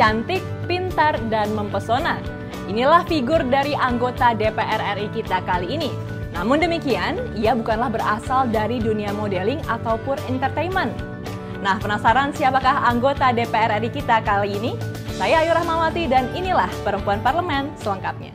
cantik, pintar, dan mempesona. Inilah figur dari anggota DPR RI kita kali ini. Namun demikian, ia bukanlah berasal dari dunia modeling ataupun entertainment. Nah, penasaran siapakah anggota DPR RI kita kali ini? Saya Ayu Rahmawati dan inilah Perempuan Parlemen selengkapnya.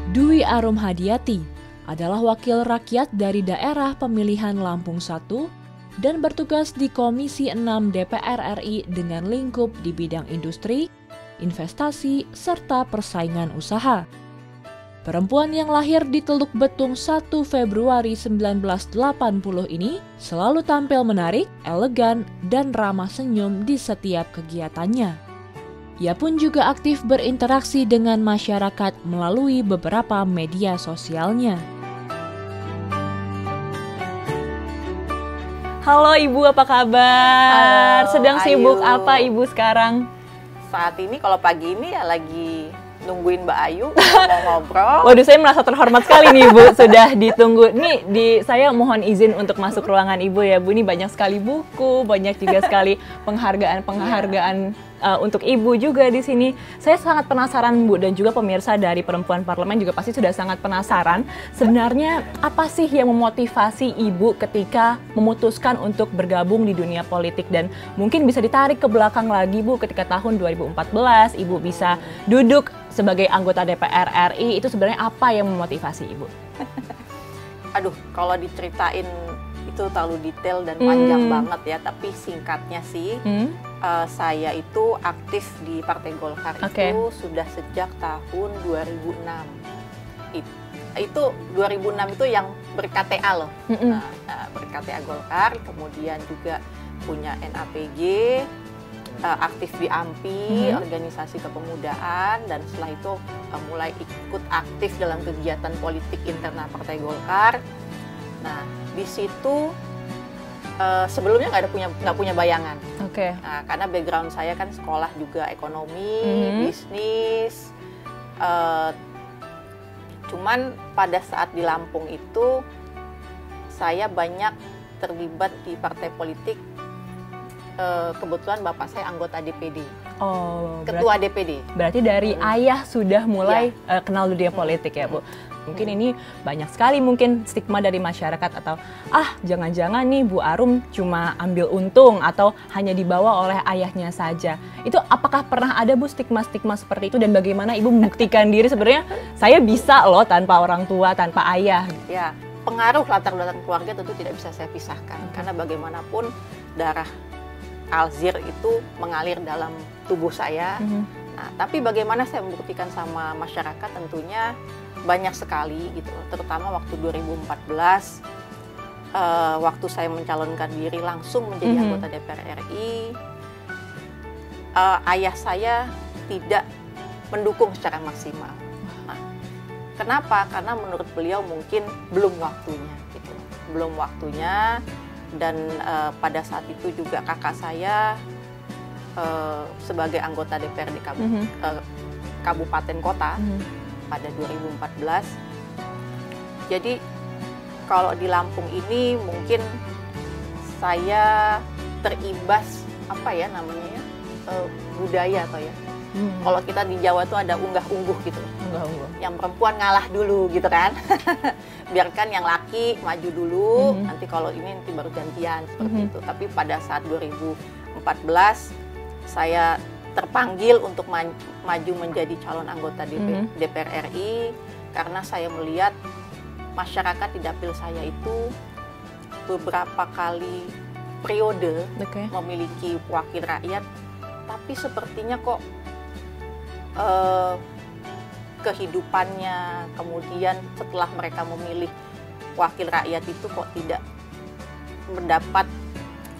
Dwi Arum Hadiati adalah wakil rakyat dari daerah pemilihan Lampung 1 dan bertugas di Komisi 6 DPR RI dengan lingkup di bidang industri, investasi, serta persaingan usaha. Perempuan yang lahir di Teluk Betung 1 Februari 1980 ini selalu tampil menarik, elegan, dan ramah senyum di setiap kegiatannya. Ia pun juga aktif berinteraksi dengan masyarakat melalui beberapa media sosialnya. Halo Ibu, apa kabar? Halo, Sedang sibuk Ayu. apa Ibu sekarang? Saat ini kalau pagi ini ya lagi nungguin Mbak Ayu mau ngobrol. Waduh, saya merasa terhormat sekali nih Ibu, sudah ditunggu. Nih, saya mohon izin untuk masuk ruangan Ibu ya Bu. Ini banyak sekali buku, banyak juga sekali penghargaan untuk Ibu juga di sini. Saya sangat penasaran Bu, dan juga pemirsa dari Perempuan Parlemen juga pasti sudah sangat penasaran. Sebenarnya apa sih yang memotivasi Ibu ketika memutuskan untuk bergabung di dunia politik? Dan mungkin bisa ditarik ke belakang lagi Bu, ketika tahun 2014 Ibu bisa duduk sebagai anggota DPR RI, itu sebenarnya apa yang memotivasi Ibu? Aduh, kalau diceritain itu terlalu detail dan panjang banget ya, tapi singkatnya sih, saya itu aktif di Partai Golkar itu sudah sejak tahun 2006. Itu 2006 itu yang ber-KTA loh. Ber-KTA Golkar, kemudian juga punya NAPG, aktif di AMPI, organisasi kepemudaan, dan setelah itu mulai ikut aktif dalam kegiatan politik internal Partai Golkar. Nah, di situ sebelumnya nggak punya bayangan. Nah, karena background saya kan sekolah juga ekonomi, bisnis. Cuman pada saat di Lampung itu saya banyak terlibat di partai politik. Kebetulan bapak saya anggota DPD, ketua DPD. Berarti dari ayah sudah mulai kenal dunia politik ya Bu. Mungkin ini banyak sekali mungkin stigma dari masyarakat, atau jangan-jangan nih Bu Arum cuma ambil untung atau hanya dibawa oleh ayahnya saja. Itu apakah pernah ada Bu stigma-stigma seperti itu, dan bagaimana Ibu membuktikan diri sebenarnya saya bisa loh tanpa orang tua, tanpa ayah? Ya, pengaruh latar belakang keluarga tentu tidak bisa saya pisahkan, karena bagaimanapun darah Alzir itu mengalir dalam tubuh saya. Nah, tapi bagaimana saya membuktikan sama masyarakat, tentunya banyak sekali gitu, terutama waktu 2014 waktu saya mencalonkan diri langsung menjadi anggota DPR RI. Ayah saya tidak mendukung secara maksimal. Nah, kenapa? Karena menurut beliau mungkin belum waktunya gitu. Belum waktunya. Dan pada saat itu juga kakak saya sebagai anggota DPRD Kabupaten Kota pada 2014. Jadi kalau di Lampung ini mungkin saya terimbas budaya atau ya. Kalau kita di Jawa tuh ada unggah-ungguh gitu. Yang perempuan ngalah dulu gitu kan. Biarkan yang laki maju dulu, nanti kalau ini nanti baru gantian seperti itu. Tapi pada saat 2014 saya terpanggil untuk maju menjadi calon anggota DPR RI, karena saya melihat masyarakat di dapil saya itu beberapa kali periode memiliki wakil rakyat, tapi sepertinya kok kehidupannya, kemudian setelah mereka memilih wakil rakyat itu kok tidak mendapat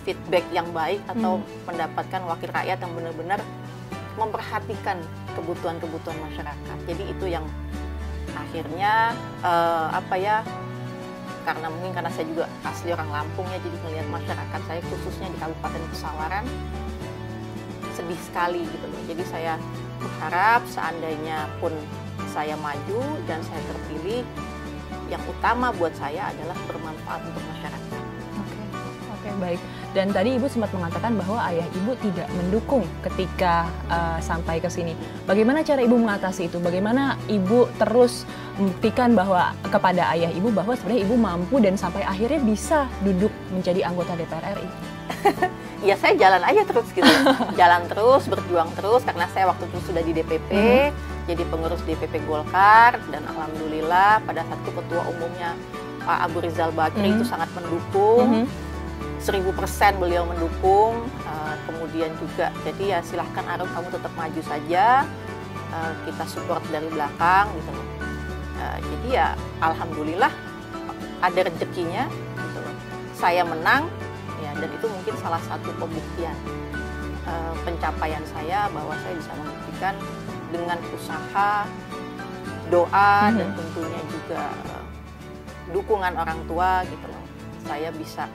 feedback yang baik atau mendapatkan wakil rakyat yang benar-benar memperhatikan kebutuhan-kebutuhan masyarakat. Jadi itu yang akhirnya karena saya juga asli orang Lampung ya, jadi melihat masyarakat saya khususnya di Kabupaten Pesawaran sedih sekali gitu loh. Jadi saya berharap seandainya pun saya maju dan saya terpilih, yang utama buat saya adalah bermanfaat untuk masyarakat. Oke, baik. Dan tadi Ibu sempat mengatakan bahwa ayah Ibu tidak mendukung ketika sampai ke sini. Bagaimana cara Ibu mengatasi itu? Bagaimana Ibu terus membuktikan bahwa kepada ayah Ibu bahwa sebenarnya Ibu mampu dan sampai akhirnya bisa duduk menjadi anggota DPR RI? Ya saya jalan aja terus gitu. Jalan terus, berjuang terus, karena saya waktu itu sudah di DPP, jadi pengurus DPP Golkar, dan alhamdulillah pada saat itu ketua umumnya Pak Abu Rizal Bakri itu sangat mendukung. 1000% beliau mendukung, kemudian juga jadi ya silahkan Arum, kamu tetap maju saja, kita support dari belakang gitu loh. Jadi ya alhamdulillah ada rezekinya gitu loh. Saya menang ya, dan itu mungkin salah satu pembuktian pencapaian saya bahwa saya bisa membuktikan dengan usaha, doa dan tentunya juga dukungan orang tua gitu loh. Saya bisa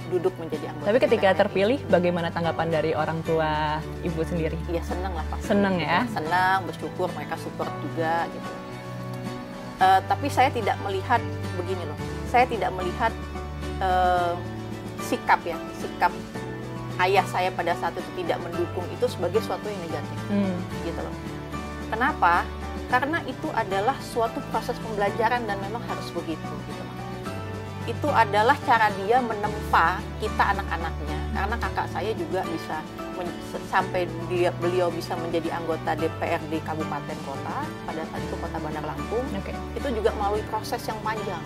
duduk menjadi anggota. Tapi ketika DPR. terpilih, bagaimana tanggapan dari orang tua Ibu sendiri? Iya senang lah pasti. Senang ya? Senang, bersyukur, mereka support juga gitu. Tapi saya tidak melihat begini loh. Saya tidak melihat sikap ayah saya pada saat itu tidak mendukung itu sebagai suatu yang negatif, gitu loh. Kenapa? Karena itu adalah suatu proses pembelajaran dan memang harus begitu, gitu loh. Itu adalah cara dia menempa kita anak-anaknya, karena kakak saya juga bisa sampai beliau bisa menjadi anggota DPRD kabupaten kota pada saat itu Kota Bandar Lampung. Itu juga melalui proses yang panjang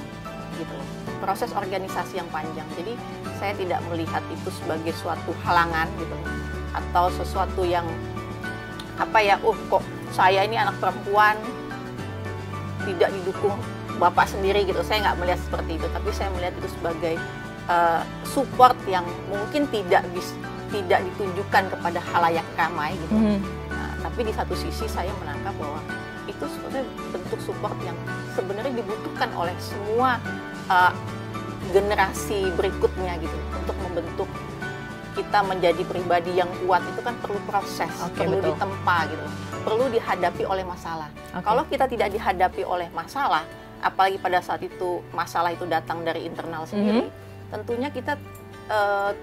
gitu loh, proses organisasi yang panjang. Jadi saya tidak melihat itu sebagai suatu halangan gitu loh, atau sesuatu yang kok saya ini anak perempuan tidak didukung bapak sendiri gitu. Saya nggak melihat seperti itu, tapi saya melihat itu sebagai support yang mungkin tidak ditunjukkan kepada khalayak ramai gitu. Nah, tapi di satu sisi saya menangkap bahwa itu sebenarnya bentuk support yang sebenarnya dibutuhkan oleh semua generasi berikutnya gitu, untuk membentuk kita menjadi pribadi yang kuat. Itu kan perlu proses, perlu ditempa gitu, perlu dihadapi oleh masalah. Kalau kita tidak dihadapi oleh masalah, apalagi pada saat itu masalah itu datang dari internal sendiri, tentunya kita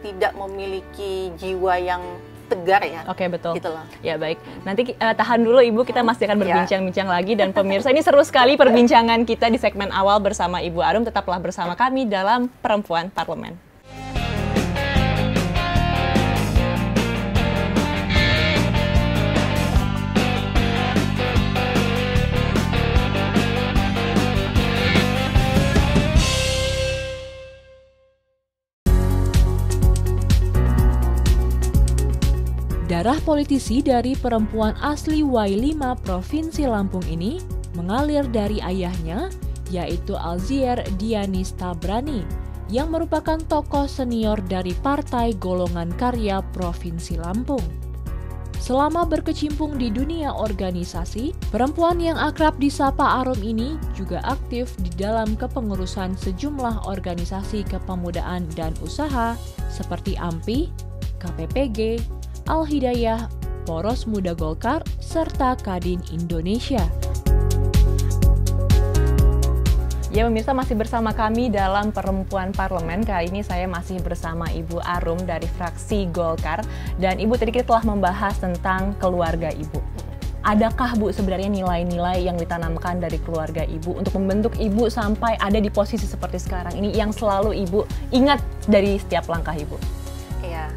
tidak memiliki jiwa yang tegar ya. Betul. Gitu loh. Ya baik. Nanti tahan dulu Ibu, kita masih akan berbincang-bincang lagi. Dan pemirsa, ini seru sekali perbincangan kita di segmen awal bersama Ibu Arum. Tetaplah bersama kami dalam Perempuan Parlemen. Darah politisi dari perempuan asli Y5 Provinsi Lampung ini mengalir dari ayahnya, yaitu Alzier Dianis Tabrani, yang merupakan tokoh senior dari Partai Golongan Karya Provinsi Lampung. Selama berkecimpung di dunia organisasi, perempuan yang akrab disapa Arum ini juga aktif di dalam kepengurusan sejumlah organisasi kepemudaan dan usaha seperti AMPI, KPPG, Al-Hidayah, Poros Muda Golkar, serta Kadin Indonesia. Ya pemirsa, masih bersama kami dalam Perempuan Parlemen. Kali ini saya masih bersama Ibu Arum dari fraksi Golkar. Dan Ibu tadi kita telah membahas tentang keluarga Ibu. Adakah Bu sebenarnya nilai-nilai yang ditanamkan dari keluarga Ibu untuk membentuk Ibu sampai ada di posisi seperti sekarang ini yang selalu Ibu ingat dari setiap langkah Ibu? Iya.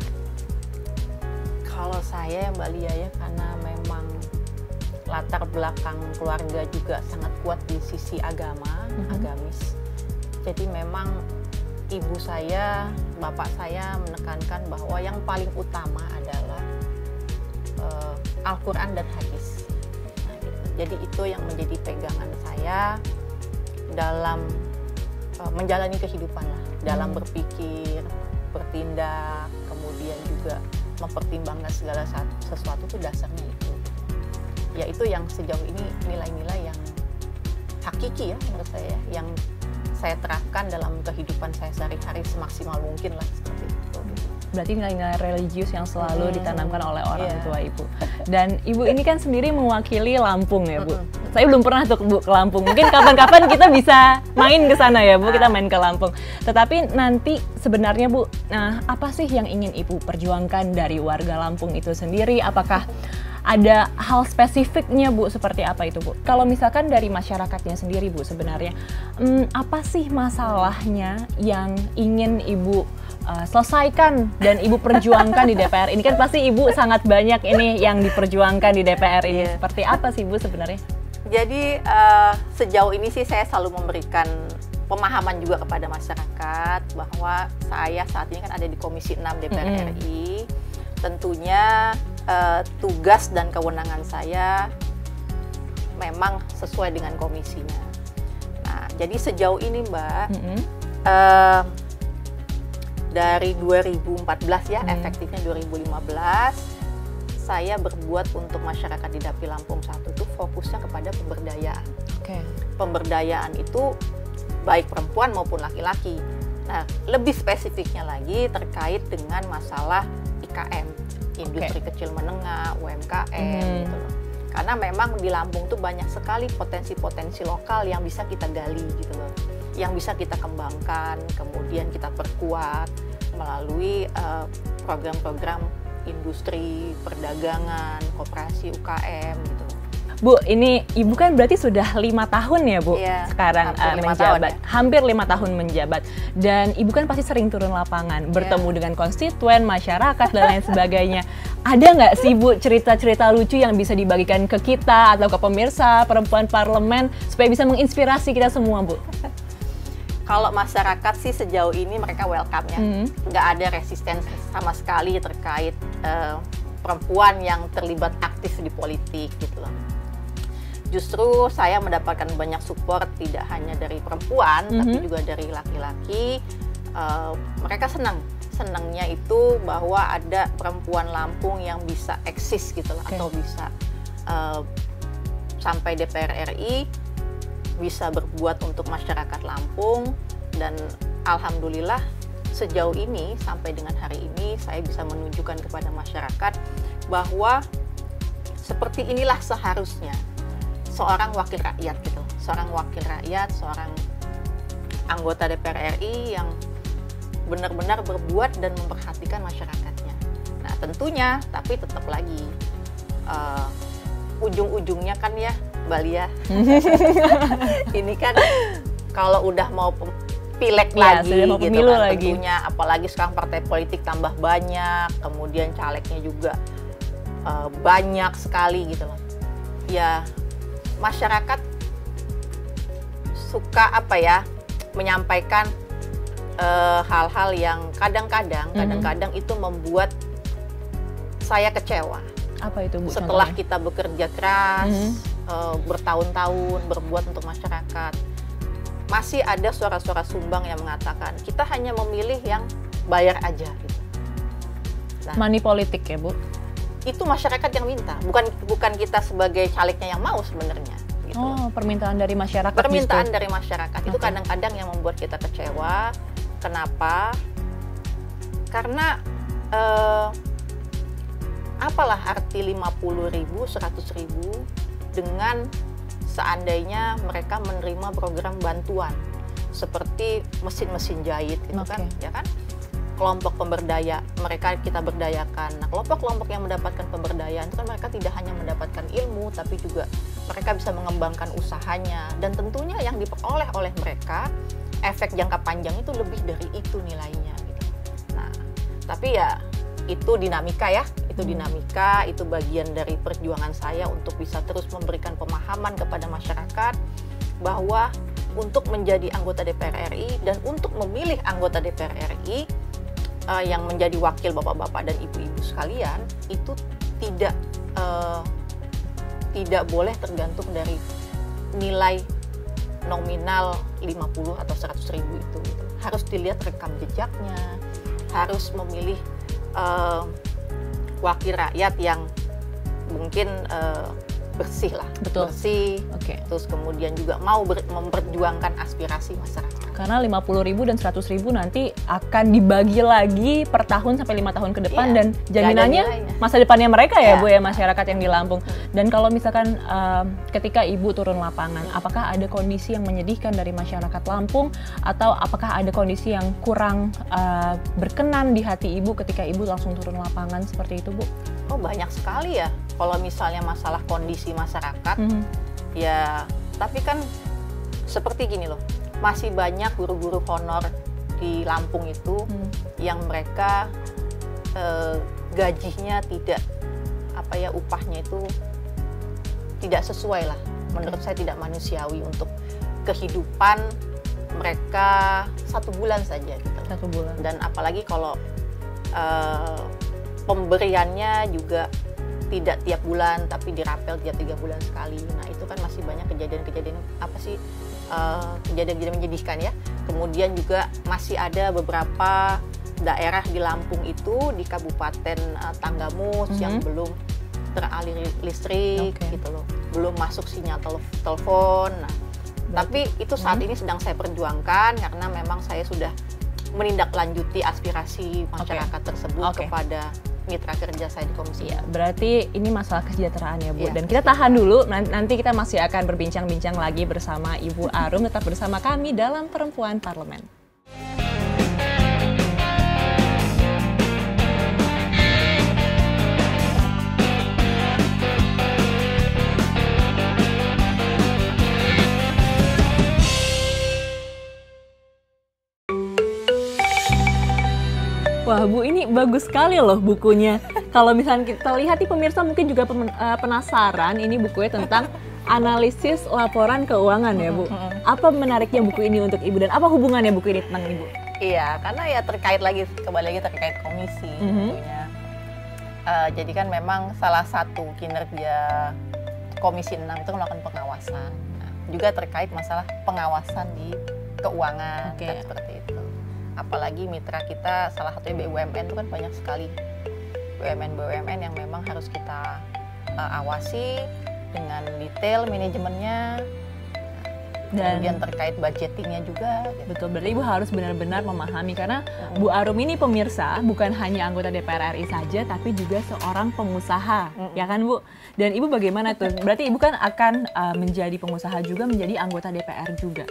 Kalau saya Mbak Lia ya, karena memang latar belakang keluarga juga sangat kuat di sisi agama, agamis. Jadi memang ibu saya, bapak saya menekankan bahwa yang paling utama adalah Al-Quran dan hadis. Nah, gitu. Jadi itu yang menjadi pegangan saya dalam menjalani kehidupan lah, dalam berpikir, bertindak, kemudian juga mempertimbangkan segala sesuatu itu dasarnya itu. ya itu yang sejauh ini nilai-nilai yang hakiki ya menurut saya, yang saya terapkan dalam kehidupan saya sehari-hari semaksimal mungkin lah seperti itu. Berarti nilai-nilai religius yang selalu ditanamkan oleh orang tua Ibu. Dan Ibu ini kan sendiri mewakili Lampung ya Bu. Saya belum pernah tuh Bu ke Lampung. Mungkin kapan-kapan kita bisa main ke sana ya Bu, kita main ke Lampung. Tetapi nanti sebenarnya Bu, nah apa sih yang ingin Ibu perjuangkan dari warga Lampung itu sendiri? Apakah ada hal spesifiknya Bu, seperti apa itu Bu? Kalau misalkan dari masyarakatnya sendiri Bu sebenarnya, apa sih masalahnya yang ingin Ibu selesaikan dan Ibu perjuangkan di DPR? Ini kan pasti Ibu sangat banyak ini yang diperjuangkan di DPR ini. Seperti apa sih Bu sebenarnya? Jadi sejauh ini sih saya selalu memberikan pemahaman juga kepada masyarakat bahwa saya saat ini kan ada di Komisi 6 DPR RI. Tentunya tugas dan kewenangan saya memang sesuai dengan komisinya. Nah, jadi sejauh ini Mbak, dari 2014 ya, efektifnya 2015, saya berbuat untuk masyarakat di Dapil Lampung 1 itu fokusnya kepada pemberdayaan. Pemberdayaan itu baik perempuan maupun laki-laki. Nah, lebih spesifiknya lagi terkait dengan masalah IKM, industri kecil menengah, UMKM gitu loh. Karena memang di Lampung tuh banyak sekali potensi-potensi lokal yang bisa kita gali gitu loh, yang bisa kita kembangkan, kemudian kita perkuat melalui program-program industri, perdagangan, koperasi UKM gitu. Bu, ini Ibu kan berarti sudah 5 tahun ya Bu sekarang menjabat, hampir 5 tahun menjabat, dan Ibu kan pasti sering turun lapangan, bertemu dengan konstituen, masyarakat dan lain sebagainya. Ada nggak sih Bu cerita-cerita lucu yang bisa dibagikan ke kita atau ke pemirsa perempuan parlemen supaya bisa menginspirasi kita semua Bu? Kalau masyarakat sih sejauh ini mereka welcome ya, nggak ada resistensi sama sekali terkait perempuan yang terlibat aktif di politik gitu loh. Justru saya mendapatkan banyak support tidak hanya dari perempuan, tapi juga dari laki-laki. Mereka senangnya itu bahwa ada perempuan Lampung yang bisa eksis gitu loh, atau bisa sampai DPR RI, bisa berbuat untuk masyarakat Lampung. Dan alhamdulillah sejauh ini sampai dengan hari ini saya bisa menunjukkan kepada masyarakat bahwa seperti inilah seharusnya seorang wakil rakyat gitu, seorang wakil rakyat, seorang anggota DPR RI yang benar-benar berbuat dan memperhatikan masyarakatnya. Nah tentunya, tapi tetap lagi ujung-ujungnya kan ya Mbak Lia, ini kan kalau udah mau pileg lagi mau gitu pemilu kan, lagi. tentunya apalagi sekarang partai politik tambah banyak, kemudian calegnya juga banyak sekali gitu loh. Ya masyarakat suka apa ya, menyampaikan hal-hal yang kadang-kadang itu membuat saya kecewa. Apa itu Bu? Setelah kita bekerja keras, bertahun-tahun berbuat untuk masyarakat, masih ada suara-suara sumbang yang mengatakan kita hanya memilih yang bayar aja gitu. Nah, money politik ya Bu? Itu masyarakat yang minta, bukan kita sebagai calegnya yang mau sebenarnya. Gitu. Oh, permintaan dari masyarakat. Permintaan justru. dari masyarakat itu kadang-kadang yang membuat kita kecewa. Kenapa? Karena apalah arti 50.000, 100.000 dengan seandainya mereka menerima program bantuan seperti mesin-mesin jahit gitu kan, ya kan? Kelompok pemberdaya, mereka kita berdayakan. Nah, kelompok-kelompok yang mendapatkan pemberdayaan itu kan mereka tidak hanya mendapatkan ilmu, tapi juga mereka bisa mengembangkan usahanya. Dan tentunya yang diperoleh oleh mereka, efek jangka panjang itu lebih dari itu nilainya. Gitu. Nah, tapi ya itu dinamika ya, itu dinamika, itu bagian dari perjuangan saya untuk bisa terus memberikan pemahaman kepada masyarakat bahwa untuk menjadi anggota DPR RI dan untuk memilih anggota DPR RI yang menjadi wakil bapak-bapak dan ibu-ibu sekalian itu tidak boleh tergantung dari nilai nominal 50 atau 100.000 itu gitu. Harus dilihat rekam jejaknya, harus memilih wakil rakyat yang mungkin bersih lah. Betul. Bersih. Oke. Terus kemudian juga mau memperjuangkan aspirasi masyarakat. Karena 50.000 dan 100.000 nanti akan dibagi lagi per tahun sampai 5 tahun ke depan, dan jaminannya masa depannya mereka ya Bu ya, masyarakat yang di Lampung. Dan kalau misalkan ketika Ibu turun lapangan, apakah ada kondisi yang menyedihkan dari masyarakat Lampung, atau apakah ada kondisi yang kurang berkenan di hati Ibu ketika Ibu langsung turun lapangan seperti itu Bu? Oh banyak sekali ya, kalau misalnya masalah kondisi masyarakat, ya tapi kan seperti gini loh, masih banyak guru-guru honor di Lampung itu yang mereka gajinya tidak, upahnya itu tidak sesuai lah, menurut saya tidak manusiawi untuk kehidupan mereka 1 bulan saja gitu. 1 bulan. Dan apalagi kalau pemberiannya juga tidak tiap bulan, tapi dirapel tiap 3 bulan sekali. Nah itu kan masih banyak kejadian-kejadian kejadian-kejadian menyedihkan ya. Kemudian juga masih ada beberapa daerah di Lampung itu, di Kabupaten Tanggamus yang belum teraliri listrik gitu loh, belum masuk sinyal telepon. Nah, tapi itu saat ini sedang saya perjuangkan karena memang saya sudah menindaklanjuti aspirasi masyarakat tersebut kepada mitra kerja saya di komisi. Ya, berarti ini masalah kesejahteraan ya Bu. Dan kita tahan dulu, nanti kita masih akan berbincang-bincang lagi bersama Ibu Arum, tetap bersama kami dalam Perempuan Parlemen. Wah Bu, ini bagus sekali loh bukunya. Kalau misalnya kita lihat nih pemirsa mungkin juga penasaran, ini bukunya tentang analisis laporan keuangan ya Bu. Apa menariknya buku ini untuk Ibu, dan apa hubungannya buku ini tentang Ibu? Iya, karena ya kembali lagi terkait komisi tentunya. Jadi kan memang salah satu kinerja Komisi 6 itu melakukan pengawasan. Nah, juga terkait masalah pengawasan di keuangan, kan seperti itu. Apalagi mitra kita salah satunya BUMN itu kan banyak sekali BUMN yang memang harus kita awasi dengan detail manajemennya, dan kemudian terkait budgetingnya juga. Betul, berarti Ibu harus benar-benar memahami, karena Bu Arum ini pemirsa bukan hanya anggota DPR RI saja, tapi juga seorang pengusaha, ya kan Bu? Dan Ibu bagaimana tuh? Berarti Ibu kan akan menjadi pengusaha juga, menjadi anggota DPR juga.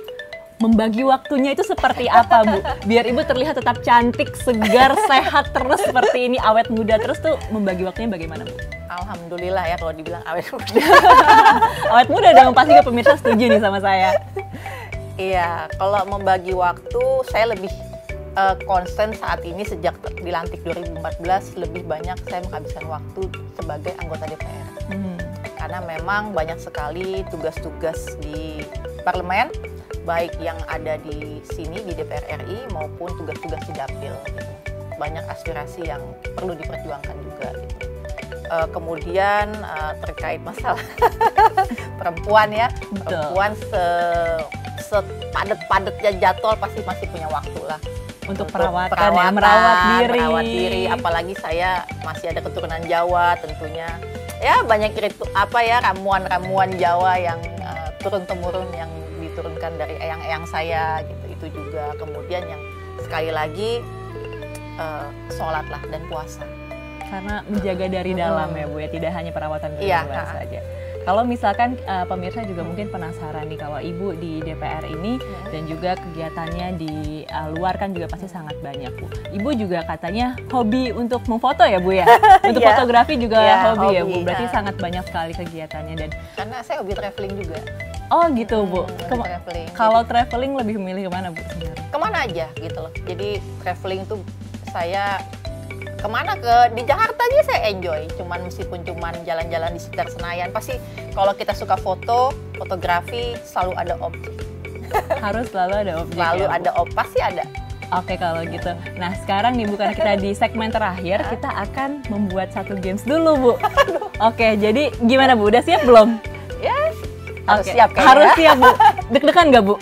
Membagi waktunya itu seperti apa Bu? Biar Ibu terlihat tetap cantik, segar, sehat terus seperti ini, awet muda terus tuh, membagi waktunya bagaimana Bu? Alhamdulillah ya kalau dibilang awet muda. Awet muda dong, pasti ke pemirsa setuju nih sama saya. Iya, kalau membagi waktu saya lebih konsen saat ini sejak dilantik 2014, lebih banyak saya menghabiskan waktu sebagai anggota DPR. Karena memang banyak sekali tugas-tugas di parlemen, baik yang ada di sini di DPR RI maupun tugas-tugas di Dapil. Banyak aspirasi yang perlu diperjuangkan juga. Gitu. Kemudian terkait masalah perempuan ya, perempuan sepadet-padetnya jadwal pasti masih punya waktu lah untuk perawatan, merawat diri. Apalagi saya masih ada keturunan Jawa tentunya. Ya banyak ramuan-ramuan Jawa yang turun-temurun yang diturunkan dari eyang-eyang saya gitu. Itu juga. Kemudian yang sekali lagi sholat lah dan puasa. Karena menjaga dari dalam ya Bu ya, tidak hanya perawatan dari luar saja. Kalau misalkan pemirsa juga mungkin penasaran nih, kalau Ibu di DPR ini dan juga kegiatannya di luar kan juga pasti sangat banyak Bu. Ibu juga katanya hobi untuk memfoto ya Bu ya? Untuk fotografi juga hobi ya Bu, berarti sangat banyak sekali kegiatannya. Dan karena saya hobi traveling juga. Oh gitu Bu. Kalau traveling lebih memilih kemana Bu? Kemana aja gitu loh. Jadi traveling tuh saya kemana, di Jakarta aja saya enjoy, meskipun jalan-jalan di sekitar Senayan, pasti kalau kita suka fotografi selalu ada objek. Harus selalu ada objek. Selalu ada pasti ada. Oke kalau gitu. Nah sekarang nih bukan kita di segmen terakhir, kita akan membuat satu games dulu Bu. Oke, jadi gimana Bu? Udah siap belum? Yes. Harus siap kayaknya. Harus siap Bu. Deg-degan nggak Bu?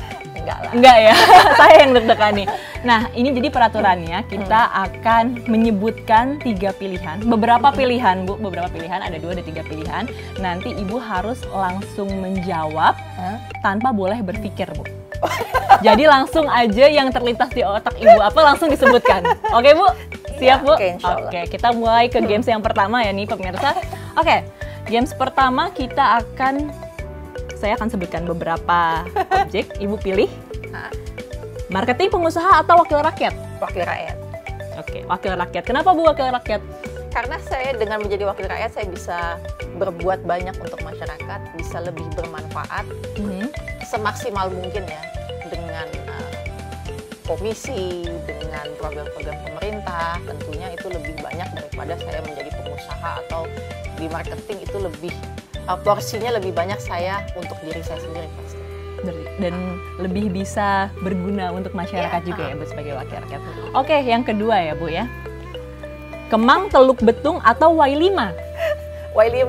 enggak lah. Enggak ya, saya yang deg-degan nih. Nah, ini jadi peraturannya kita akan menyebutkan 3 pilihan. Beberapa pilihan, Bu. Beberapa pilihan, ada 2, ada 3 pilihan. Nanti Ibu harus langsung menjawab tanpa boleh berpikir, Bu. Jadi langsung aja yang terlintas di otak Ibu apa langsung disebutkan. Oke, Bu? Siap, Bu? Oke, kita mulai ke games yang pertama ya nih, pemirsa. Oke, games pertama saya akan sebutkan beberapa objek, Ibu pilih. Marketing, pengusaha, atau wakil rakyat? Wakil rakyat. Oke, wakil rakyat. Kenapa Bu wakil rakyat? Karena saya dengan menjadi wakil rakyat, saya bisa berbuat banyak untuk masyarakat, bisa lebih bermanfaat semaksimal mungkin ya, dengan komisi, dengan program-program pemerintah, tentunya itu lebih banyak daripada saya menjadi pengusaha atau di marketing itu lebih porsinya lebih banyak saya untuk diri saya sendiri pasti. Dan lebih bisa berguna untuk masyarakat juga ya Bu sebagai wakil rakyat. Oke, yang kedua ya Bu ya. Kemang, Teluk Betung, atau Y5? Y5.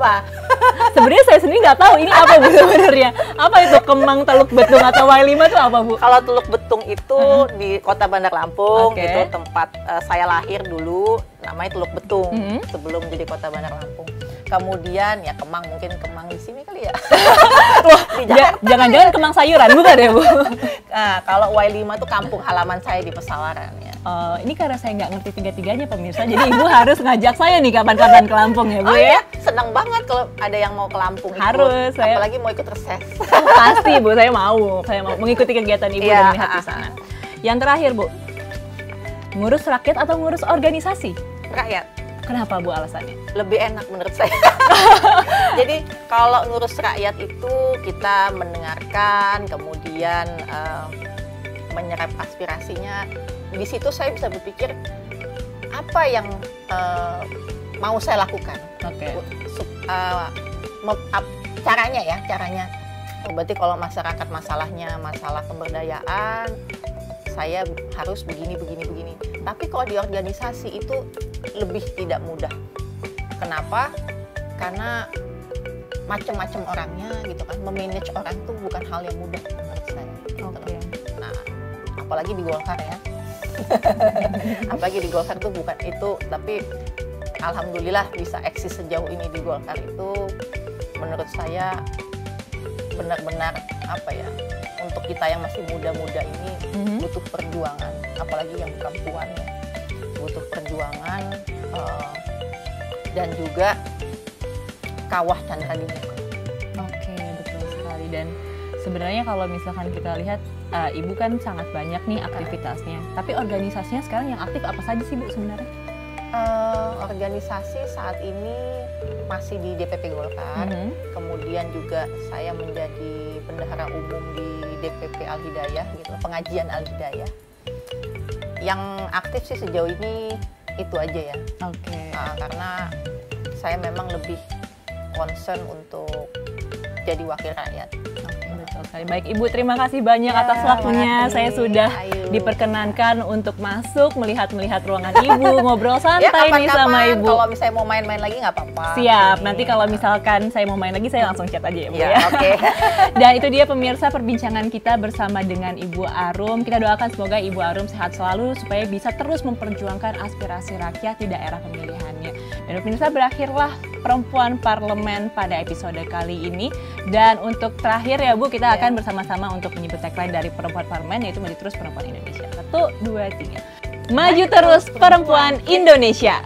Sebenarnya saya sendiri nggak tahu ini apa Bu sebenarnya. Apa itu Kemang, Teluk Betung, atau Y5 itu apa Bu? Kalau Teluk Betung itu di Kota Bandar Lampung, itu tempat saya lahir dulu, namanya Teluk Betung sebelum jadi Kota Bandar Lampung. Kemudian ya Kemang, mungkin Kemang di sini kali ya. Loh, jangan-jangan Kemang sayuran bukan ya Bu? Nah, kalau Y5 itu kampung halaman saya di Pesawaran ya. Ini karena saya nggak ngerti tiga-tiganya pemirsa, jadi Ibu harus ngajak saya nih kapan-kapan ke Lampung ya Bu ya. Senang banget kalau ada yang mau ke Lampung ikut. Harus, apalagi mau ikut reses. Pasti Bu, saya mau mengikuti kegiatan Ibu dan melihat di sana. Yang terakhir Bu, ngurus rakyat atau ngurus organisasi? Rakyat. Kenapa Bu alasannya? Lebih enak menurut saya. Jadi kalau ngurus rakyat itu kita mendengarkan, kemudian menyerap aspirasinya. Di situ saya bisa berpikir apa yang mau saya lakukan. Caranya. Berarti kalau masyarakat masalahnya masalah pemberdayaan, saya harus begini. Tapi kalau di organisasi itu lebih tidak mudah. Kenapa? Karena macam-macam orangnya gitu kan. Memanage orang itu bukan hal yang mudah menurut saya. Nah, apalagi di Golkar ya. Apalagi di Golkar tuh bukan itu, tapi alhamdulillah bisa eksis sejauh ini di Golkar itu menurut saya benar-benar untuk kita yang masih muda-muda ini butuh perjuangan, apalagi yang perempuan ya, butuh perjuangan dan juga kawah candra di muka. Oke, betul sekali. Dan sebenarnya kalau misalkan kita lihat Ibu kan sangat banyak nih aktivitasnya, tapi organisasinya sekarang yang aktif apa saja sih Bu sebenarnya? Organisasi saat ini masih di DPP Golkar, kemudian juga saya menjadi bendahara umum di DPP Al-Hidayah, gitu, pengajian Al-Hidayah. Yang aktif sih sejauh ini itu aja ya. Karena saya memang lebih concern untuk jadi wakil rakyat. Betul sekali. Baik Ibu, terima kasih banyak atas waktunya. Saya sudah diperkenankan untuk masuk melihat ruangan Ibu, ngobrol santai nih sama Ibu. Kalau misalnya mau main-main lagi nggak apa-apa. Siap. Nanti kalau misalkan saya mau main lagi, saya langsung chat aja ya Bu ya. Oke. Dan itu dia pemirsa perbincangan kita bersama dengan Ibu Arum. Kita doakan semoga Ibu Arum sehat selalu supaya bisa terus memperjuangkan aspirasi rakyat di daerah pemilihannya. Dan pemirsa, berakhirlah Perempuan Parlemen pada episode kali ini. Dan untuk terakhir ya Bu, kita akan bersama-sama untuk menyebut tagline dari Perempuan Parlemen, yaitu Maju Terus Perempuan Indonesia. 1, 2, 3. Maju terus Perempuan Indonesia.